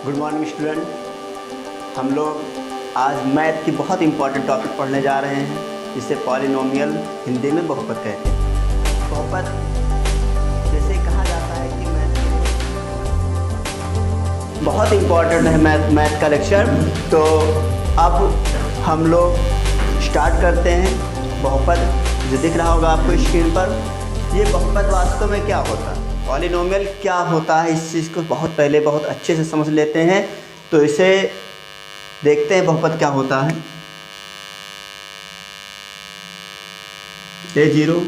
Good morning student. हम लोग आज मैथ की बहुत इंपॉर्टेंट टॉपिक पढ़ने जा रहे हैं, जिसे पॉलिनोमियल हिंदी में बहुपद कहते हैं। बहुपद जैसे कहा जाता है कि मैथ बहुत इंपॉर्टेंट है मैथ का लेक्चर। तो अब हम लोग स्टार्ट करते हैं। बहुपद जो दिख रहा होगा आपको स्क्रीन पर, ये बहुपद वास्तव में क्या होता है, पॉलिनोमियल क्या होता है, इस चीज़ को बहुत अच्छे से समझ लेते हैं। तो इसे देखते हैं बहुपद क्या होता है। a0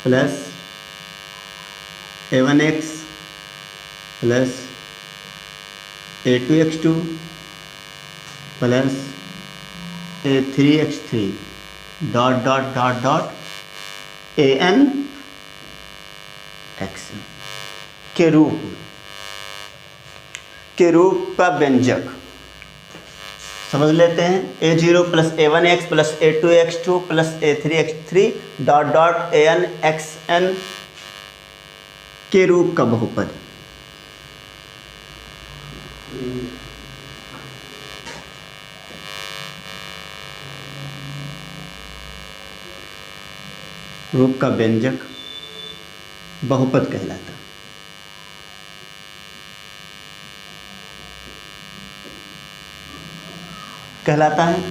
plus a1x plus a2x2 plus a3x3 dot dot dot dot an x के रूप का व्यंजक समझ लेते हैं। a0 plus a1x plus a2x2 plus a3x3 dot dot an xn के रूप का बहुपद। रूप का व्यंजक बहुपद कहलाता है।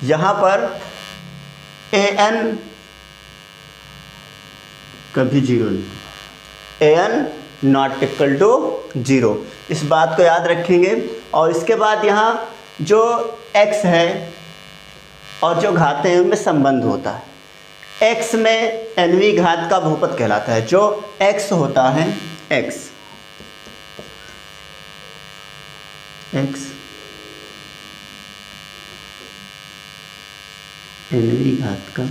यहाँ पर an कभी जीरो नहीं, an not equal to zero, इस बात को याद रखेंगे। और इसके बाद यहाँ जो x है और जो घातें हैं उनमें संबंध होता है। x में nवीं घात का बहुपद कहलाता है। जो x होता है, x nवीं घात का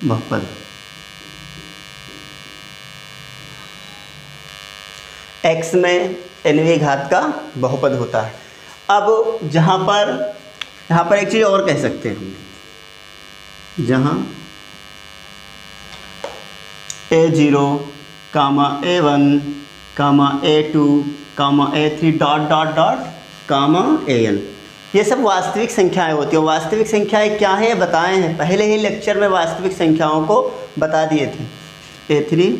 बहुपद। x में nवीं घात का बहुपद होता है। अब यहाँ पर एक चीज़ और कह सकते हैं, जहाँ a0 comma a1 comma a2 comma a3 dot dot dot comma an, ये सब वास्तविक संख्याएं होती हैं। वास्तविक संख्याएं क्या है बताए हैं, पहले ही लेक्चर में वास्तविक संख्याओं को बता दिए थे। a3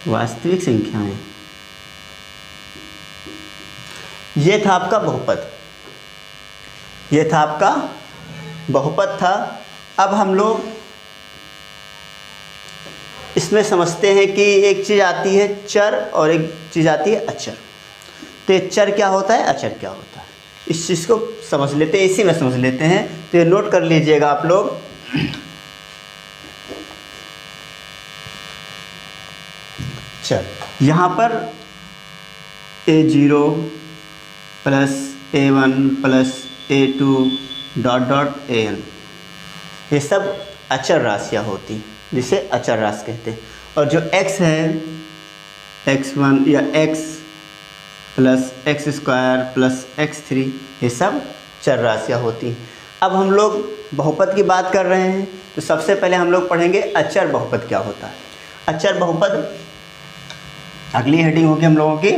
वास्तविक संख्याएं, ये था आपका बहुपद, ये था आपका बहुपद था। अब हम लोग इसमें समझते हैं कि एक चीज़ आती है चर और एक चीज़ आती है अचर। तो ये चर क्या होता है, अचर क्या होता है, इस चीज़ को समझ लेते हैं, इसी में समझ लेते हैं। तो ये नोट कर लीजिएगा आप लोग। चल, यहाँ पर a0 plus a1 plus a2 dot dot an, ये सब अचर राशियाँ होती, जिसे अचर राशि कहते हैं। और जो x है, x1 या x plus x square plus x3, ये सब चर राशियाँ होती। अब हम लोग बहुपद की बात कर रहे हैं, तो सबसे पहले हम लोग पढ़ेंगे अचर बहुपद क्या होता है। अचर बहुपद अगली हेडिंग होगी हम लोगों की।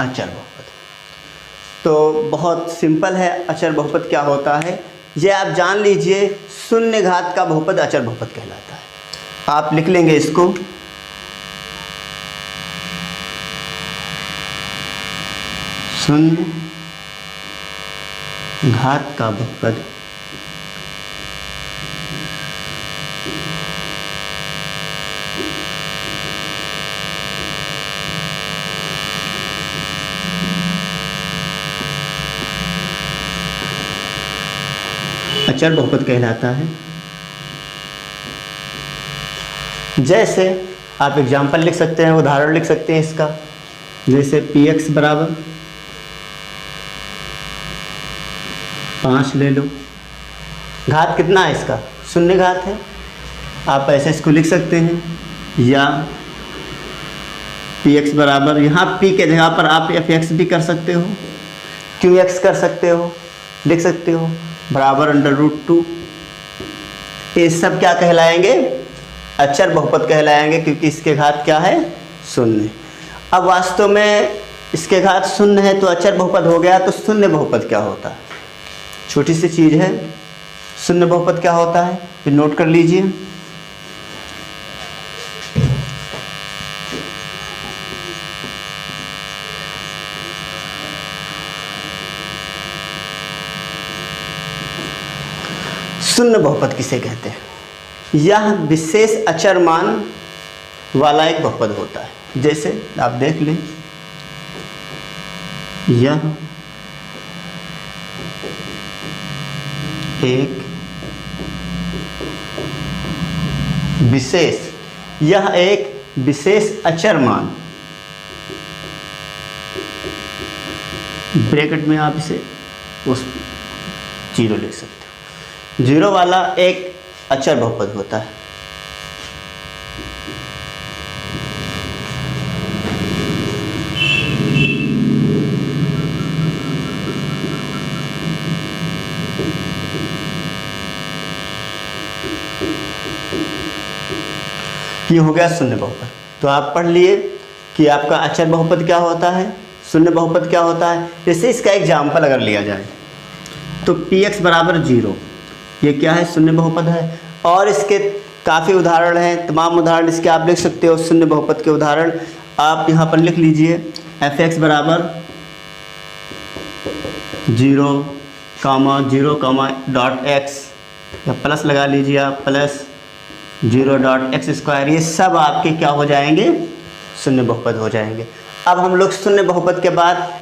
अचर बहुपद तो बहुत सिंपल है। अचर बहुपद क्या होता है ये आप जान लीजिए। शून्य घात का बहुपद अचर बहुपद कहलाता है। आप लिख लेंगे इसको, शून्य घात का बहुपद अचर बहुपद कहलाता है। जैसे आप एग्जाम्पल लिख सकते हैं, उदाहरण लिख सकते हैं इसका। जैसे px बराबर 5 ले लो, घात कितना है इसका, शून्य घात है। आप ऐसे इसको लिख सकते हैं, या पी एक्स बराबर, यहाँ पी के जगह पर आप एफ एक्स भी कर सकते हो, क्यू एक्स कर सकते हो, लिख सकते हो, बराबर √2। ये सब क्या कहलाएंगे? अचर बहुपद कहलाएंगे, क्योंकि इसके घात क्या है? शून्य। अब वास्तव में इसके घात शून्य है तो अचर बहुपद हो गया, तो शून्य बहुपद क्या होता है? छोटी सी चीज़ है, शून्य बहुपद क्या होता है ये नोट कर लीजिए। शून्य बहुपद किसे कहते हैं? यह विशेष अचर मान वाला एक बहुपद होता है। जैसे आप देख लें, यह एक विशेष, यह एक विशेष अचर मान, ब्रैकेट में आप इसे उस 0 ले सकते हो, 0 वाला एक अचर बहुपद होता है। ये हो गया शून्य बहुपद। तो आप पढ़ लिए कि आपका अचर बहुपद क्या होता है, शून्य बहुपद क्या होता है। जैसे इसका एग्जाम्पल अगर लिया जाए तो px बराबर 0, ये क्या है? शून्य बहुपद है। और इसके काफ़ी उदाहरण हैं, तमाम उदाहरण इसके आप लिख सकते हो। शून्य बहुपद के उदाहरण आप यहाँ पर लिख लीजिए, fx बराबर 0,0,x या प्लस लगा लीजिए आप, प्लस 0.x²। ये सब आपके क्या हो जाएंगे? शून्य बहुपद हो जाएंगे। अब हम लोग शून्य बहुपद के बाद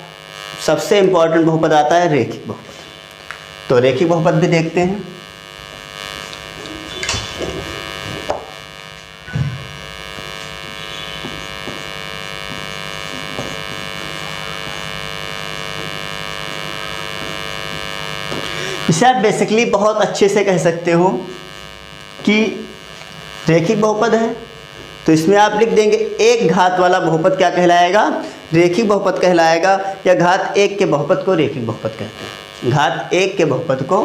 सबसे इम्पोर्टेंट बहुपद आता है रेखिक बहुपद। तो रेखिक बहुपद भी देखते हैं। इसे आप बेसिकली बहुत अच्छे से कह सकते हो कि रेखिक बहुपद है, तो इसमें आप लिख देंगे एक घात वाला बहुपद क्या कहलाएगा? रेखिक बहुपद कहलाएगा। या घात 1 के बहुपद को रेखिक बहुपद कहते हैं। घात 1 के बहुपद को,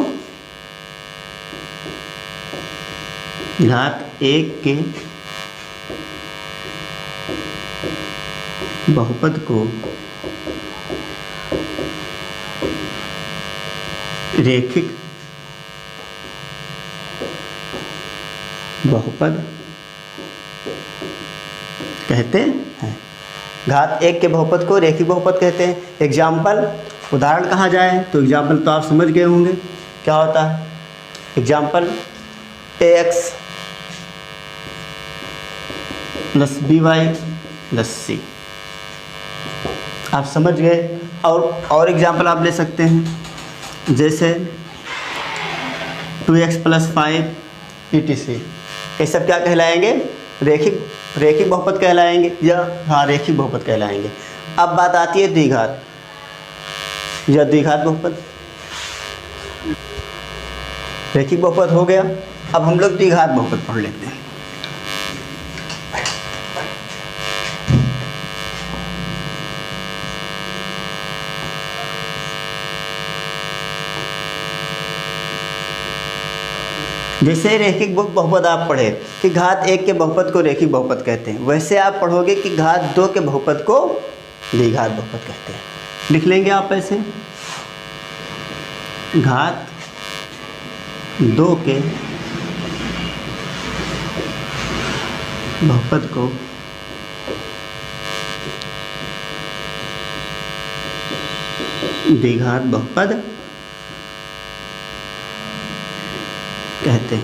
घात 1 के बहुपद को रेखिक बहुपद कहते हैं। घात 1 के बहुपद को रेखिक बहुपद कहते हैं। एग्जाम्पल, उदाहरण कहा जाए तो एग्जाम्पल तो आप समझ गए होंगे क्या होता है। एग्जाम्पल ax + by + c, आप समझ गए। और एग्जाम्पल आप ले सकते हैं, जैसे 2x + 5 etc। ये सब क्या कहलाएंगे? रेखिक बहुपद कहलाएंगे, या हाँ रेखिक बहुपद कहलाएंगे। अब बात आती है द्विघात या द्विघात बहुपद। रेखिक बहुपद हो गया, अब हम लोग द्विघात बहुपद पढ़ लेते हैं। जैसे रेखिक बहुपद आप पढ़े कि घात 1 के बहुपद को रेखिक बहुपद कहते हैं, वैसे आप पढ़ोगे कि घात 2 के बहुपद को द्विघात बहुपद कहते हैं। लिख लेंगे आप ऐसे, घात 2 के बहुपद को द्विघात बहुपद कहते हैं।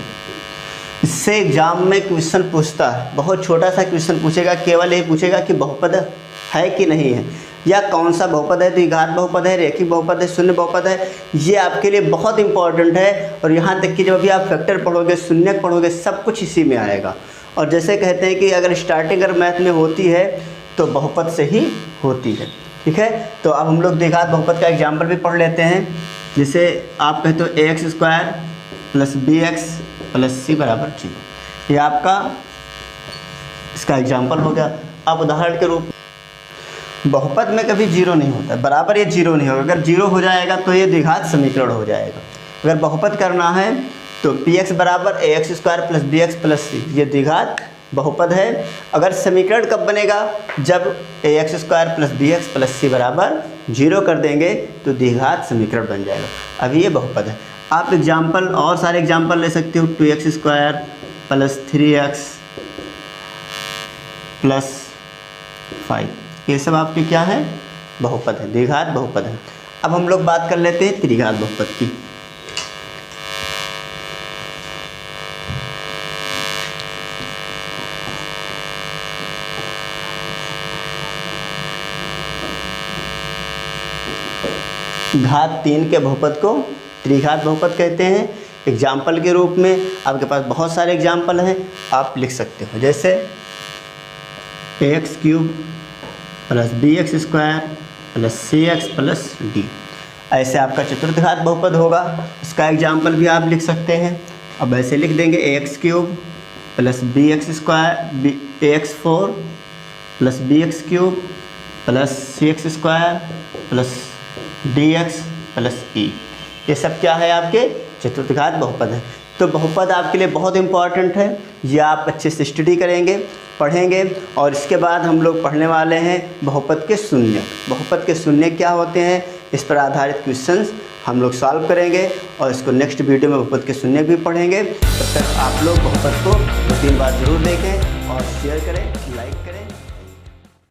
इससे एग्जाम में क्वेश्चन पूछता है, बहुत छोटा सा क्वेश्चन पूछेगा, केवल ये पूछेगा कि बहुपद है कि नहीं है, या कौन सा बहुपद है, द्विघात बहुपद है, रेखिक बहुपद है, शून्य बहुपद है। ये आपके लिए बहुत इंपॉर्टेंट है। और यहाँ तक कि जब भी आप फैक्टर पढ़ोगे, शून्यक पढ़ोगे, सब कुछ इसी में आएगा। और जैसे कहते हैं कि अगर स्टार्टिंग अगर मैथ में होती है तो बहुपद से ही होती है। ठीक है, तो अब हम लोग द्विघात बहुपद का एग्जाम्पल भी पढ़ लेते हैं। जैसे आप कहते हो ax² + bx + c बराबर 0, ये आपका इसका एग्जाम्पल हो गया। अब उदाहरण के रूप बहुपद में कभी जीरो नहीं होता, बराबर ये जीरो नहीं होगा। अगर जीरो हो जाएगा तो ये द्विघात समीकरण हो जाएगा। अगर बहुपद करना है तो पी एक्स बराबर a x square plus b x plus c, ये द्विघात बहुपद है। अगर समीकरण कब बनेगा, जब a x square plus b x plus c बराबर जीरो कर देंगे तो द्विघात समीकरण बन जाएगा। अभी ये बहुपद है। आप एग्जाम्पल और सारे एग्जाम्पल ले सकते हो, 2x square plus 3x plus 5, ये सब आपके क्या है, बहुपद है, द्विघात बहुपद है। अब हम लोग बात कर लेते हैं त्रिघात बहुपद की। घात 3 के बहुपद को त्रिघात बहुपद कहते हैं। एग्जाम्पल के रूप में आपके पास बहुत सारे एग्जाम्पल हैं, आप लिख सकते हो, जैसे ax cube plus b x square plus c x plus d, ऐसे आपका चतुर्थघात बहुपद होगा। इसका एग्जाम्पल भी आप लिख सकते हैं। अब ऐसे लिख देंगे ax cube plus b x square ax4 plus b x cube plus c x square plus d x plus e, ये सब क्या है, आपके चतुर्थघात बहुपद है। तो बहुपद आपके लिए बहुत इम्पॉर्टेंट है, ये आप अच्छे से स्टडी करेंगे, पढ़ेंगे। और इसके बाद हम लोग पढ़ने वाले हैं बहुपद के शून्य। बहुपद के शून्य क्या होते हैं, इस पर आधारित क्वेश्चंस हम लोग सॉल्व करेंगे और इसको नेक्स्ट वीडियो में बहुपद के शून्य भी पढ़ेंगे। तब तक आप लोग बहुपद को 2-3 बार ज़रूर देखें और शेयर करें।